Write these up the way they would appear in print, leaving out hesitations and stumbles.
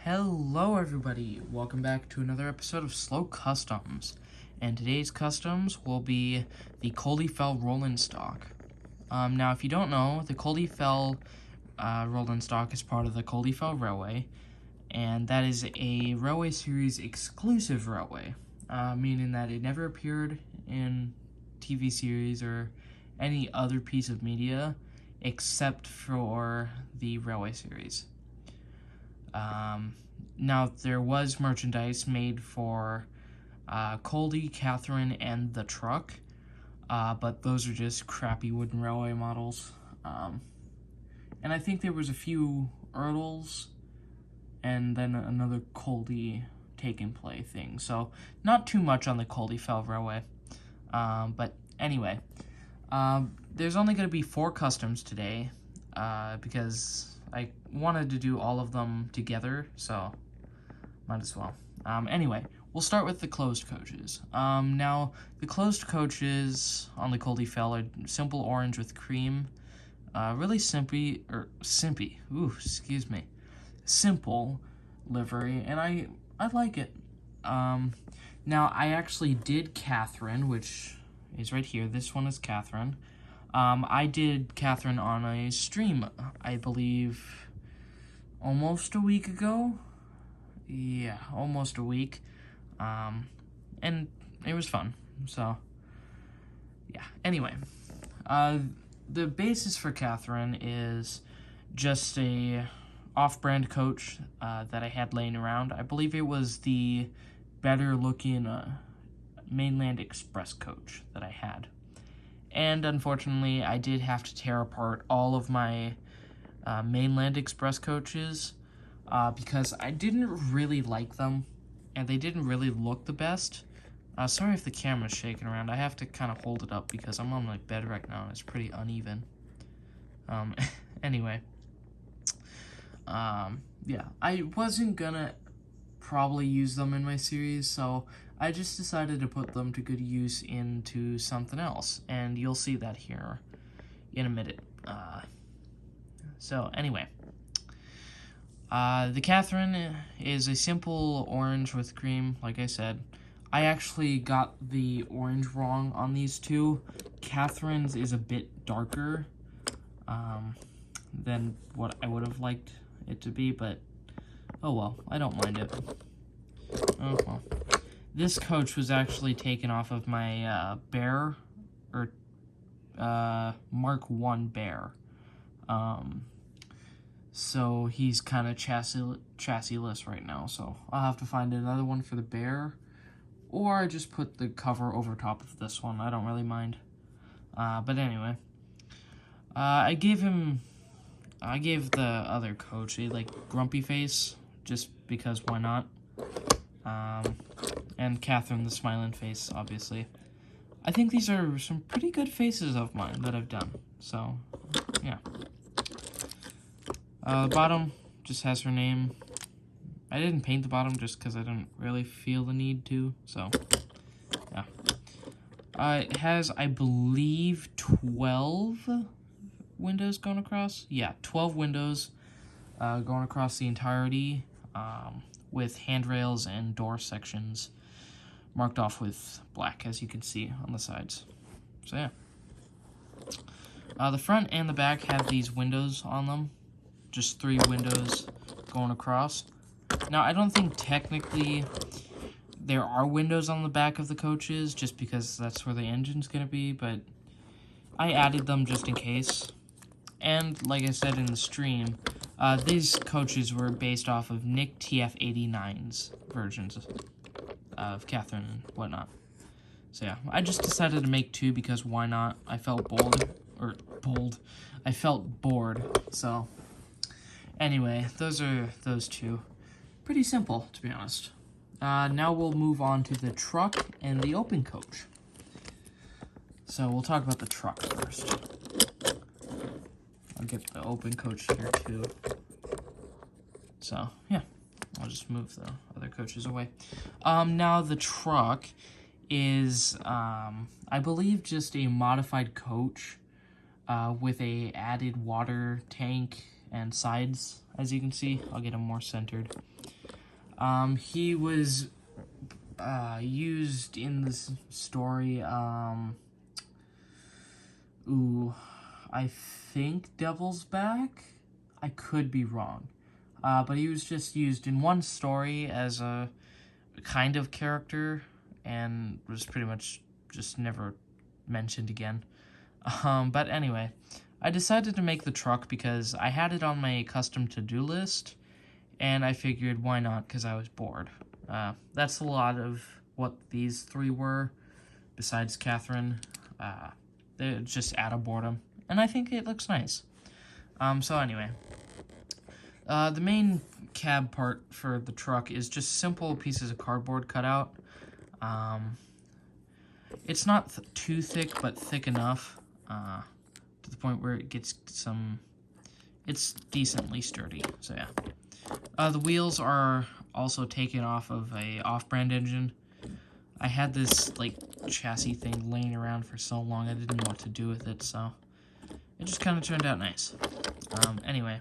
Hello everybody, welcome back to another episode of SlowCustoms, and today's customs will be the Culdee Fell Rolling Stock. Now if you don't know, the Culdee Fell Rolling Stock is part of the Culdee Fell Railway, and that is a Railway Series exclusive railway, meaning that it never appeared in TV series or any other piece of media except for the Railway Series. Now, there was merchandise made for Culdee, Catherine, and the truck, but those are just crappy wooden railway models. And I think there was a few Erdls, and then another Culdee take-and-play thing. So, not too much on the Culdee Fell Railway. But anyway, there's only going to be 4 customs today, because I wanted to do all of them together, so might as well. Anyway, we'll start with the closed coaches. Now, the closed coaches on the Culdee Fell are simple orange with cream. Really simpy, simple livery, and I like it. Now, I actually did Catherine, which is right here. This one is Catherine. I did Catherine on a stream, I believe, almost a week ago. Yeah, almost a week. And it was fun, so, yeah. Anyway, the basis for Catherine is just a off-brand coach that I had laying around. I believe it was the better-looking Mainland Express coach that I had. And unfortunately, I did have to tear apart all of my Mainland Express coaches because I didn't really like them, and they didn't really look the best. Sorry if the camera's shaking around. I have to kind of hold it up because I'm on my bed right now, and it's pretty uneven. Anyway. Yeah, I wasn't gonna probably use them in my series, so I just decided to put them to good use into something else, and you'll see that here in a minute. So anyway, the Catherine is a simple orange with cream, like I said. I actually got the orange wrong on these two. Catherine's is a bit darker than what I would have liked it to be, but oh well, I don't mind it. Oh well. This coach was actually taken off of my Bear, or Mark I Bear. So he's kind of chassis-less right now, so I'll have to find another one for the Bear, or just put the cover over top of this one. I don't really mind. But anyway, I gave the other coach a grumpy face, just because why not? And Catherine the smiling face, obviously. I think these are some pretty good faces of mine that I've done, so, yeah. The bottom just has her name. I didn't paint the bottom just because I didn't really feel the need to, so, yeah. It has, I believe, 12 windows going across. Yeah, 12 windows going across the entirety, with handrails and door sections marked off with black, as you can see on the sides. So yeah. The front and the back have these windows on them. Just 3 windows going across. Now, I don't think technically there are windows on the back of the coaches, just because that's where the engine's going to be, but I added them just in case. And, like I said in the stream, these coaches were based off of Nick TF89's versions of Catherine and whatnot. So yeah, I just decided to make 2 because why not? I felt I felt bored, so anyway, those are those 2. Pretty simple, to be honest. Now we'll move on to the truck and the open coach. So we'll talk about the truck first. I'll get the open coach here too. So, yeah. I'll just move the other coaches away. Now the truck is, I believe, just a modified coach with a added water tank and sides, as you can see. I'll get them more centered. He was used in this story, I think Devil's Back? I could be wrong. But he was just used in one story as a kind of character, and was pretty much just never mentioned again. But anyway, I decided to make the truck because I had it on my custom to-do list, and I figured why not, because I was bored. That's a lot of what these three were, besides Catherine. They're just out of boredom, and I think it looks nice. So anyway, the main cab part for the truck is just simple pieces of cardboard cut out. It's not too thick, but thick enough to the point where it gets it's decently sturdy, so yeah. The wheels are also taken off of a off-brand engine. I had this, like, chassis thing laying around for so long, I didn't know what to do with it, so it just kind of turned out nice. Anyway.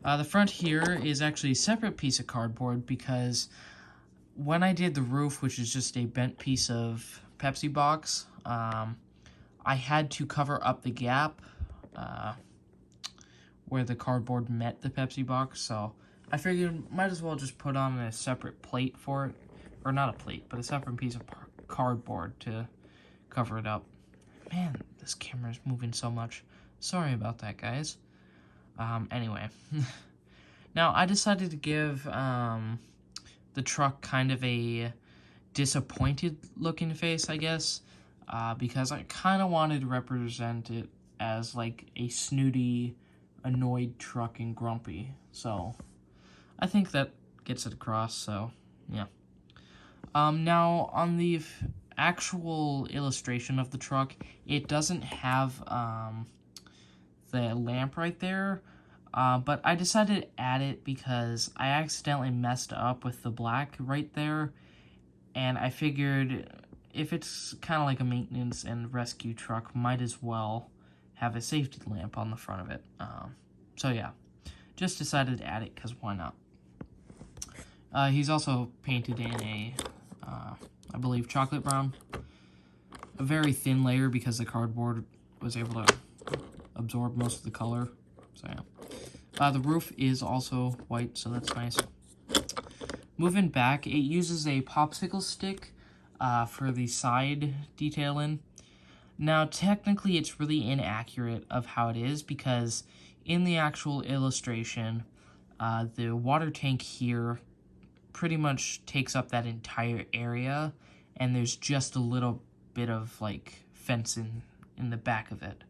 The front here is actually a separate piece of cardboard because when I did the roof, which is just a bent piece of Pepsi box, I had to cover up the gap where the cardboard met the Pepsi box, so I figured might as well just put on a separate plate for it, or not a plate, but a separate piece of cardboard to cover it up. Man, this camera is moving so much. Sorry about that, guys. Anyway. Now, I decided to give the truck kind of a disappointed looking face, I guess, because I kind of wanted to represent it as like a snooty, annoyed truck and grumpy. So I think that gets it across, so yeah. Now, on the actual illustration of the truck, it doesn't have the lamp right there, but I decided to add it because I accidentally messed up with the black right there, and I figured if it's kind of like a maintenance and rescue truck, might as well have a safety lamp on the front of it. So yeah, just decided to add it because why not? He's also painted in a, I believe, chocolate brown. A very thin layer because the cardboard was able to absorb most of the color. So yeah. The roof is also white, so that's nice. Moving back, it uses a popsicle stick for the side detailing. Now, technically, it's really inaccurate of how it is because in the actual illustration, the water tank here pretty much takes up that entire area, and there's just a little bit of, like, fencing in the back of it.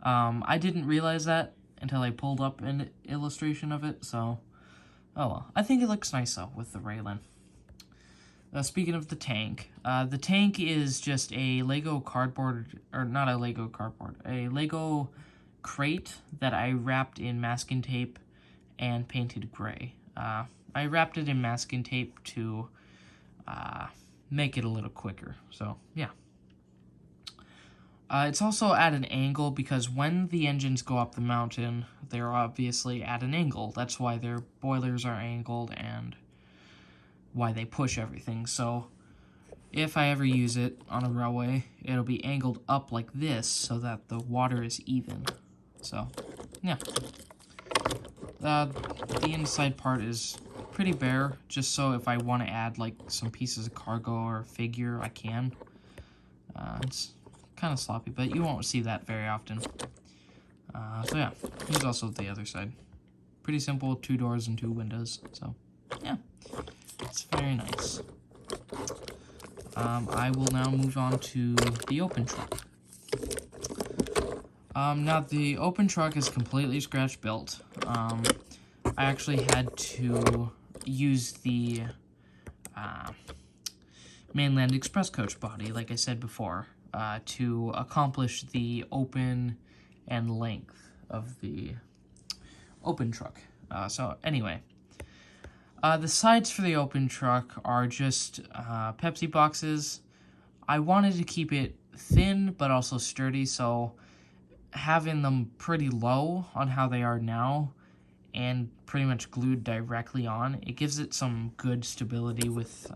I didn't realize that until I pulled up an illustration of it, so, oh well. I think it looks nice, though, with the railing. Speaking of the tank is just a Lego cardboard, or not a Lego cardboard, a Lego crate that I wrapped in masking tape and painted gray. I wrapped it in masking tape to make it a little quicker, so yeah. It's also at an angle because when the engines go up the mountain, they're obviously at an angle. That's why their boilers are angled and why they push everything. So if I ever use it on a railway, it'll be angled up like this so that the water is even. So, yeah. The inside part is pretty bare, just so if I want to add like some pieces of cargo or figure, I can. It's kind of sloppy, but you won't see that very often. So yeah, here's also the other side. Pretty simple, 2 doors and 2 windows, so yeah, it's very nice. I will now move on to the open truck. Now the open truck is completely scratch built. I actually had to use the Mainland Express coach body, like I said before, to accomplish the open and length of the open truck. So anyway, the sides for the open truck are just Pepsi boxes. I wanted to keep it thin but also sturdy, so having them pretty low on how they are now and pretty much glued directly on, it gives it some good stability with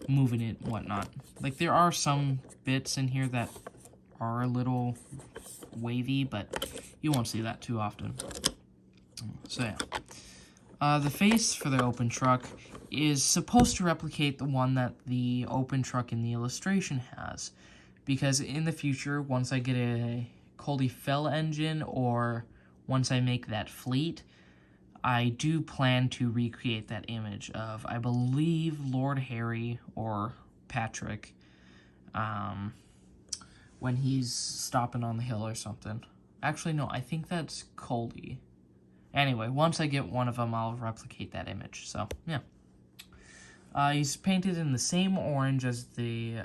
moving it and whatnot. Like, there are some bits in here that are a little wavy, but you won't see that too often. So yeah. The face for the open truck is supposed to replicate the one that the open truck in the illustration has. Because in the future, once I get a Culdee Fell engine, or once I make that fleet, I do plan to recreate that image of, I believe, Lord Harry or Patrick, when he's stopping on the hill or something. Actually, no, I think that's Culdee. Anyway, once I get one of them, I'll replicate that image. So, yeah. He's painted in the same orange as the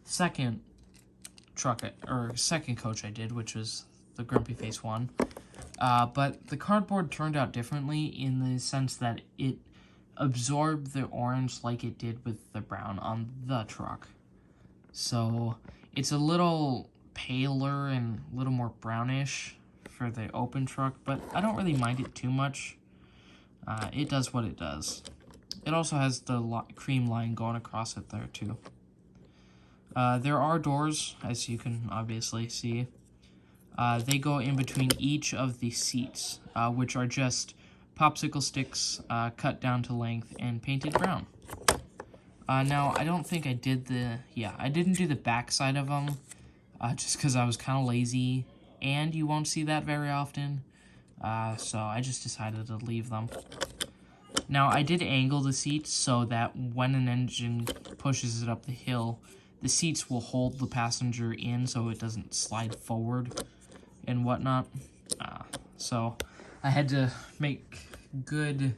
second truck, or second coach I did, which was the Grumpy Face one. But the cardboard turned out differently in the sense that it absorbed the orange like it did with the brown on the truck. So it's a little paler and a little more brownish for the open truck, but I don't really mind it too much. It does what it does. It also has the cream line going across it there too. There are doors, as you can obviously see. They go in between each of the seats, which are just popsicle sticks cut down to length and painted brown. Now, I don't think I did I didn't do the back side of them, just because I was kind of lazy, and you won't see that very often, so I just decided to leave them. Now, I did angle the seats so that when an engine pushes it up the hill, the seats will hold the passenger in so it doesn't slide forward and whatnot. So I had to make good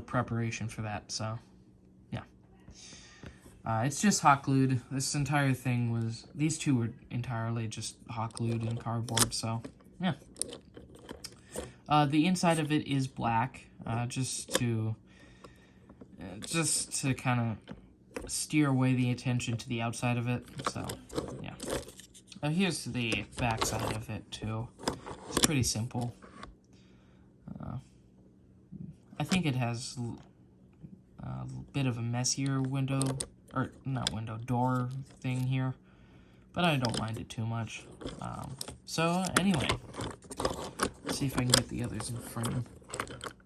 preparation for that. So yeah, it's just hot glued. This entire thing was, these two were entirely just hot glued in cardboard. So yeah. The inside of it is black, just to kind of steer away the attention to the outside of it. So yeah. Here's the back side of it too. It's pretty simple. I think it has a bit of a messier door thing here, but I don't mind it too much. So anyway, let's see if I can get the others in frame.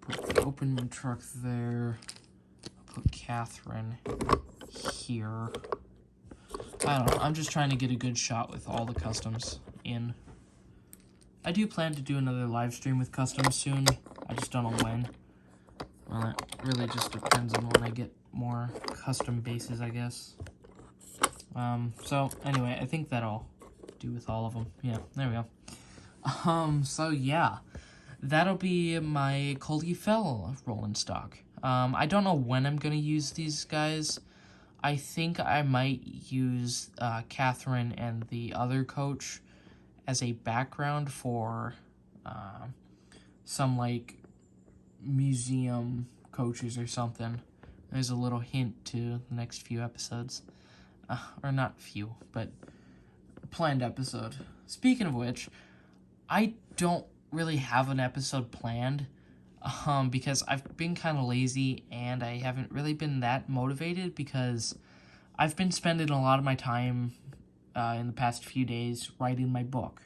Put the open truck there. Put Catherine here. I don't know, I'm just trying to get a good shot with all the customs in. I do plan to do another live stream with customs soon. I just don't know when. Well, it really just depends on when I get more custom bases, I guess. So anyway, I think that'll do with all of them. Yeah, there we go. So yeah, that'll be my Culdee Fell rolling stock. I don't know when I'm gonna use these guys. I think I might use Catherine and the other coach as a background for some, like, museum coaches or something. There's a little hint to the next few episodes. Or not few, but a planned episode. Speaking of which, I don't really have an episode planned, because I've been kind of lazy and I haven't really been that motivated because I've been spending a lot of my time in the past few days writing my book.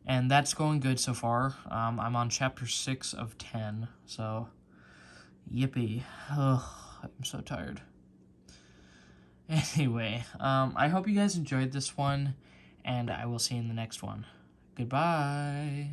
And that's going good so far. I'm on chapter 6 of 10, so yippee. Ugh, I'm so tired. Anyway, I hope you guys enjoyed this one, and I will see you in the next one. Goodbye.